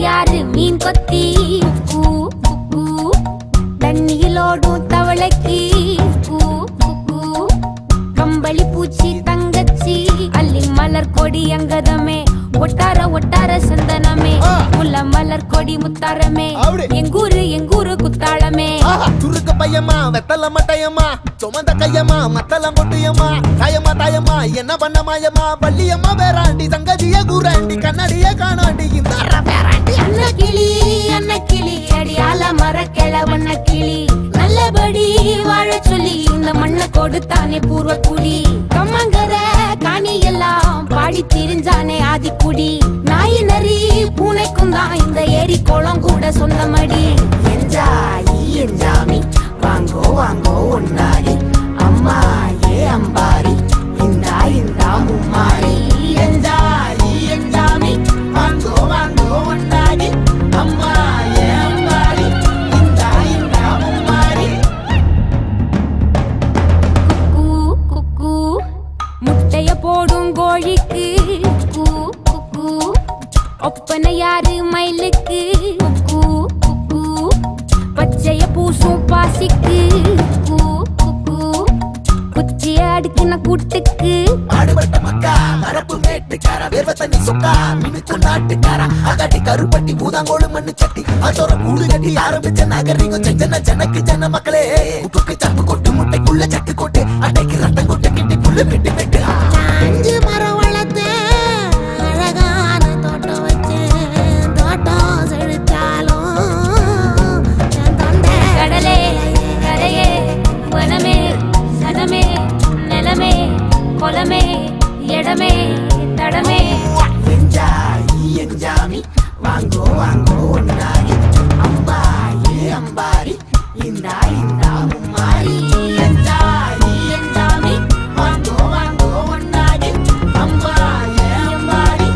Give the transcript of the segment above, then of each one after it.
யாரு மீன் கொத்தி தண்ணியிலோடும் தவளைக்கு கம்பளி பூச்சி தங்கச்சி அள்ளி மலர் கொடி அங்கதமே ஒட்டார ஒட்டார சந்தனமே முல்ல மலர் கொடி முத்தாரமே எங்கூரு குத்தாளமே துருக்க பையமா வெத்தல மட்டையம்மா சுமந்த கையம்மா மத்தலம் கொட்டியம்மா தாயம்மா தாயம்மா என்ன பண்ண மாயம்மா பள்ளியம்மா வேறாண்டி சங்கதிய கூறாண்டி கண்ணடிய காணாண்டி இந்த அன்ன கிளி அடியால மர கிழவண்ண கிளி நல்லபடி வாழ சொல்லி இந்த மண்ணை கொடுத்தானே பூர்வ குடி கம்மங்கர காணி எல்லாம் பாடி திரிஞ்சானே ஆதிக்குடி நாய் நரி பூனைக்கும் தான் இந்த ஏரி குளம் கூட சொந்தமடி என்ஜாமி வாங்கோ வாங்கோ ஒன்னாரி அம்மா ஏ அம்பாரி இந்தா இந்தா மும்மாரி என்ஜாமி வாங்கோ வாங்கோ ஒன்னாரி அம்மா ஏ அம்பாரி இந்தா இந்தா மும்மாரி குக்கு முட்டைய போடும் கோழிக்கு ஒப்பனை யாரு மயிலுக்கு பச்சைய பூசும் பாசிக்கு குச்சிய அடுக்குன கூட்டுக்கு ஆடுபட்ட மக்கா மரப்பு மேட்டுக்கார வேர்வ தண்ணி சொக்கா மினுக்கு நாட்டுக்கார அகாட்டி கருப்பட்டி பூதாங்கோடு மண்ணு சட்டி அதோட கூடு கட்டி ஆரம்பிச்ச நாகரிகம் செஞ்சன ஜனக்கு ஜன மக்களே உப்புக்கு சப்பு கொட்டு முட்டைக்குள்ள சட்டு கொட்டு அட்டைக்கு ரத்தம் கொட்டு கிட்டி புல்லு வெட்டி வெட்டு 5 மரம் வளர்த்து அழகான தோட்டம் வச்சு தோட்டம் செழித்தாலும் கடலே கரையே வனமே சனமே நிலமே கொலமே இடமே தடமே என்ஜாமி வாங்கோ வாங்கோ ஒன்னாரி அம்பா ஏ அம்பாரி இந்தா இந்தா மும்மாரி என்ஜாமி வாங்கோ வாங்கோ ஒன்னாரி அம்பா ஏ அம்பாரி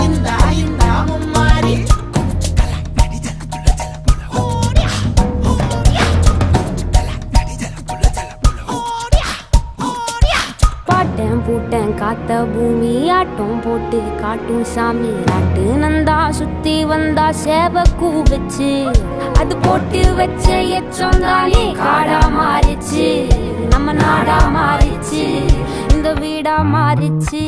இந்தா இந்தா மும்மாரி பாட்டன் பூட்டன் காத்த பூமி ஆட்டம் போட்டு காட்டும் சாமி நாட்டு நந்தா சுத்தி வந்தா சேவ கூ வச்சு அது போட்டு வச்ச எச்சம் தானே காடா மாறிச்சு நம்ம நாடா மாறிச்சு இந்த வீடா மாறிச்சு